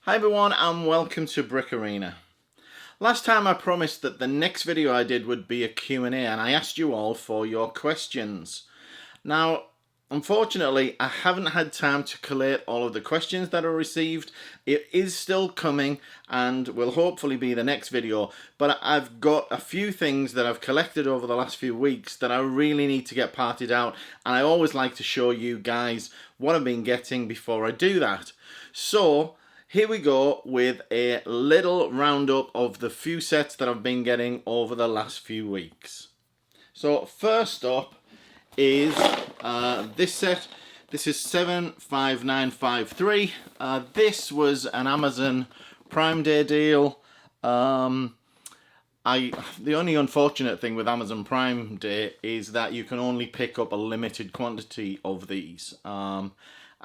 Hi everyone and welcome to Brick Arena. Last time I promised that the next video I did would be a Q&A and I asked you all for your questions. Now, unfortunately, I haven't had time to collate all of the questions that I received. It is still coming and will hopefully be the next video, but I've got a few things that I've collected over the last few weeks that I really need to get parted out, and I always like to show you guys what I've been getting before I do that. So, here we go with a little roundup of the few sets that I've been getting over the last few weeks. So first up is this set. This is 75953. This was an Amazon Prime Day deal. The only unfortunate thing with Amazon Prime Day is that you can only pick up a limited quantity of these. I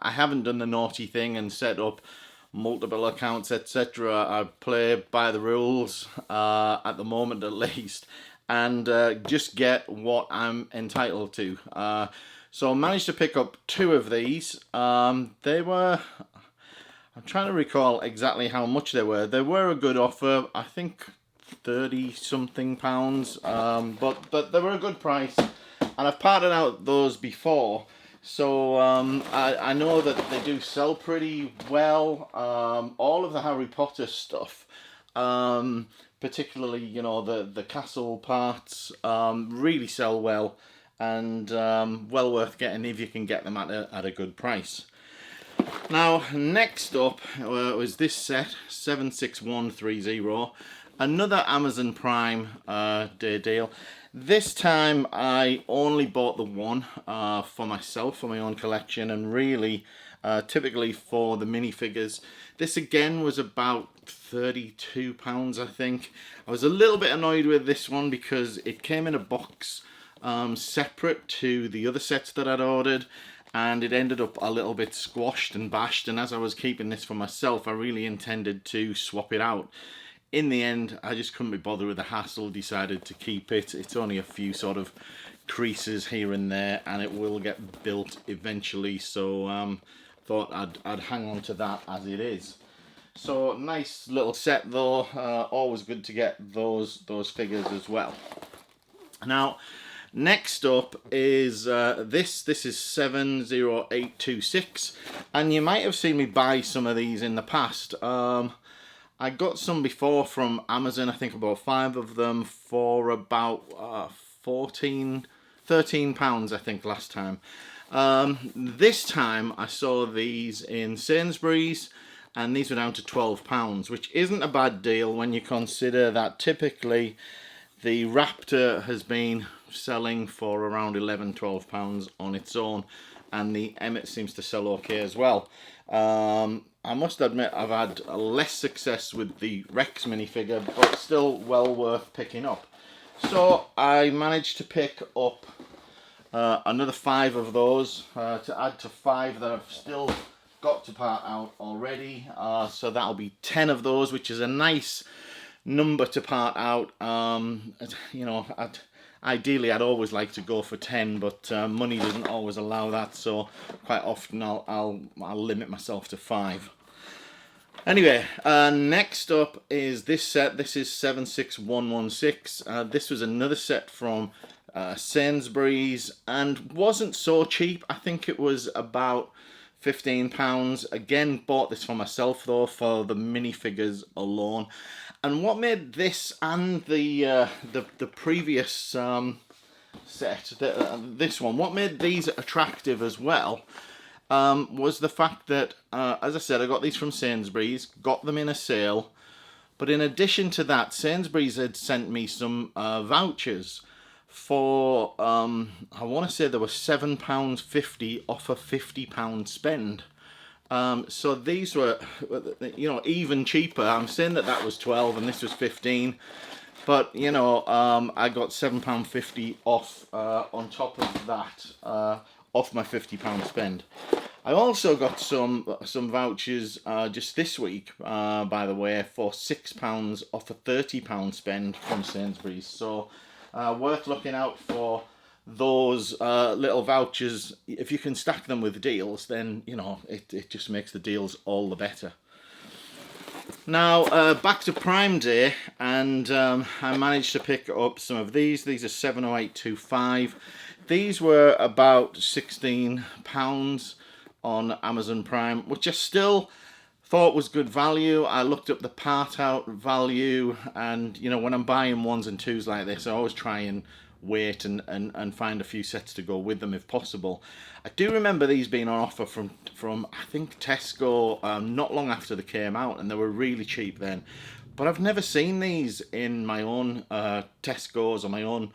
haven't done the naughty thing and set up multiple accounts, etc. I play by the rules at the moment, at least, and just get what I'm entitled to. So I managed to pick up two of these. They were, I'm trying to recall exactly how much they were. They were a good offer, I think 30 something pounds, but they were a good price, and I've parted out those before. So I know that they do sell pretty well. All of the Harry Potter stuff, particularly, you know, the castle parts, really sell well, and well worth getting if you can get them at a good price. Now, next up was this set, 76130, another Amazon Prime Day deal. This time I only bought the one for myself, for my own collection, and really typically for the minifigures. This again was about £32, I think. I was a little bit annoyed with this one because it came in a box separate to the other sets that I'd ordered, and it ended up a little bit squashed and bashed, and as I was keeping this for myself, I really intended to swap it out. In the end, I just couldn't be bothered with the hassle, decided to keep it. It's only a few sort of creases here and there, and it will get built eventually, so thought I'd hang on to that as it is. So nice little set though, always good to get those figures as well. Now, next up is this is 70826, and you might have seen me buy some of these in the past. I got some before from Amazon. I think about 5 of them for about £13, I think, last time. This time I saw these in Sainsbury's, and these were down to £12, which isn't a bad deal when you consider that typically the Raptor has been selling for around £11–12 on its own, and the Emmet seems to sell okay as well. I must admit I've had less success with the Rex minifigure, but still well worth picking up. So I managed to pick up another 5 of those to add to 5 that I've still got to part out already. So that'll be 10 of those, which is a nice number to part out. You know, ideally I'd always like to go for 10, but money doesn't always allow that, so quite often I'll limit myself to 5. Anyway, next up is this set. This is 76116. This was another set from Sainsbury's and wasn't so cheap. I think it was about £15. Again, bought this for myself though, for the minifigures alone. And what made this and the previous set, this one, what made these attractive as well was the fact that, as I said, I got these from Sainsbury's, got them in a sale, but in addition to that, Sainsbury's had sent me some vouchers for, I want to say there were £7.50 off a £50 spend. So these were, you know, even cheaper. I'm saying that was 12 and this was 15, but you know, I got £7.50 off on top of that, off my £50 spend. I also got some vouchers just this week, by the way, for £6 off a £30 spend from Sainsbury's. So worth looking out for those little vouchers. If you can stack them with deals, then you know it just makes the deals all the better. Now, back to Prime Day, and I managed to pick up some of these. These are 70825. These were about £16 on Amazon Prime, which I still thought was good value. I looked up the part out value, and you know, when I'm buying ones and twos like this, I always try and wait and find a few sets to go with them if possible. I do remember these being on offer from I think Tesco not long after they came out, and they were really cheap then. But I've never seen these in my own Tesco's or my own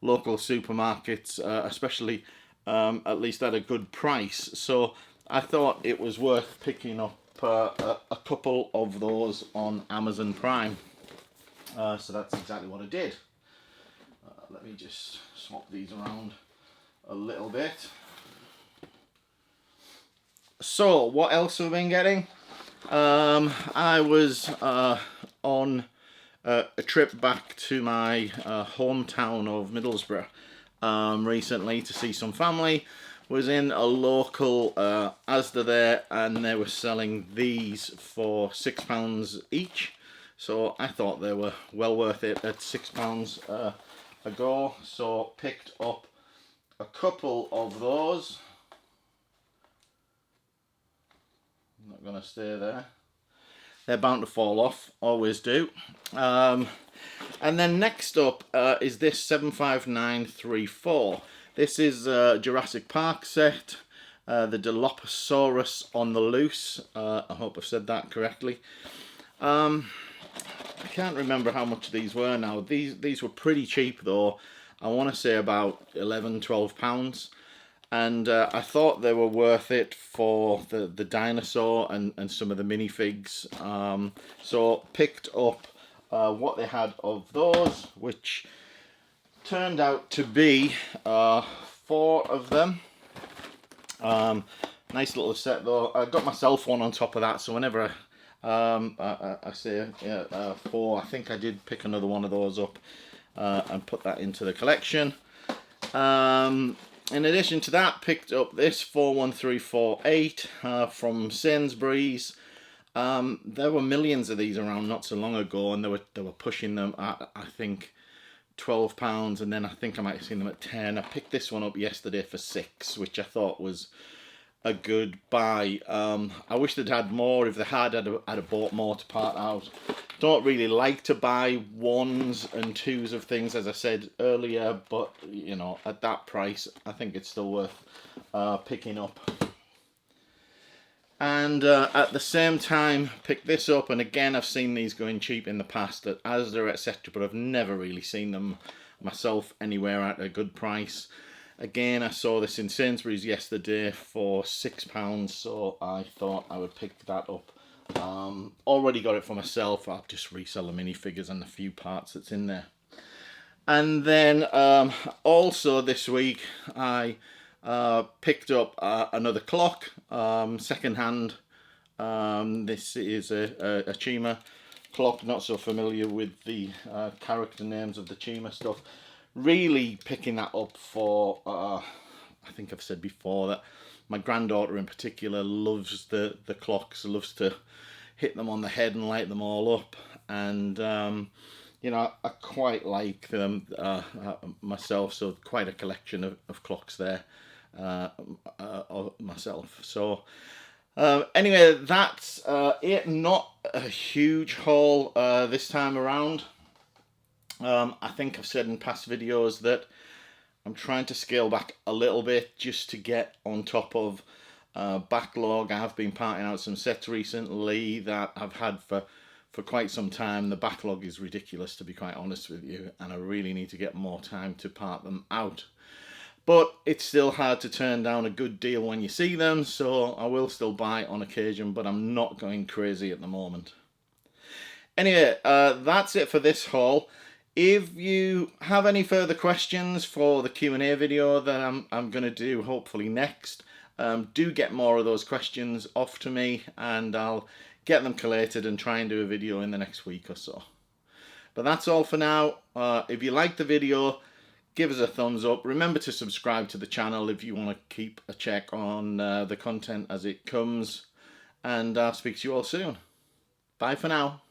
local supermarkets, especially at least at a good price. So I thought it was worth picking up a couple of those on Amazon Prime. So that's exactly what I did. Let me just swap these around a little bit. So what else have we been getting? I was on a trip back to my hometown of Middlesbrough recently to see some family. Was in a local Asda there, and they were selling these for £6 each. So I thought they were well worth it at £6 a go. So picked up a couple of those. I'm not going to stay there. They're bound to fall off, always do. And then next up is this 75934. This is a Jurassic Park set, the Dilophosaurus on the loose. I hope I've said that correctly. I can't remember how much these were now. These were pretty cheap though. I want to say about £11–12. And I thought they were worth it for the dinosaur and some of the minifigs. So picked up what they had of those, which turned out to be 4 of them. Nice little set though. I got myself one on top of that, so whenever I say 4, I think I did pick another one of those up and put that into the collection. In addition to that, picked up this 41348 from Sainsbury's. There were millions of these around not so long ago, and they were pushing them at, I think, £12, and then I think I might have seen them at 10. I picked this one up yesterday for 6, which I thought was a good buy. I wish they'd had more. If they had, I'd have bought more to part out. Don't really like to buy 1s and 2s of things, as I said earlier, but you know, at that price I think it's still worth picking up. And at the same time picked this up, and again I've seen these going cheap in the past at Asda, etc., but I've never really seen them myself anywhere at a good price. Again, I saw this in Sainsbury's yesterday for £6, so I thought I would pick that up. Already got it for myself. I'll just resell the minifigures and the few parts that's in there. And then also this week I picked up another clock, second hand. This is a Chima clock. Not so familiar with the character names of the Chima stuff. Really picking that up for, I think I've said before that my granddaughter in particular loves the clocks, loves to hit them on the head and light them all up. And, you know, I quite like them myself, so quite a collection of clocks there myself. So anyway, that's it. Not a huge haul this time around. I think I've said in past videos that I'm trying to scale back a little bit just to get on top of backlog. I have been parting out some sets recently that I've had for quite some time. The backlog is ridiculous, to be quite honest with you, and I really need to get more time to part them out. But it's still hard to turn down a good deal when you see them, so I will still buy on occasion, but I'm not going crazy at the moment. Anyway, that's it for this haul. If you have any further questions for the Q&A video that I'm going to do hopefully next, do get more of those questions off to me, and I'll get them collated and try and do a video in the next week or so. But that's all for now. If you like the video, give us a thumbs up. Remember to subscribe to the channel if you want to keep a check on the content as it comes, and I'll speak to you all soon. Bye for now.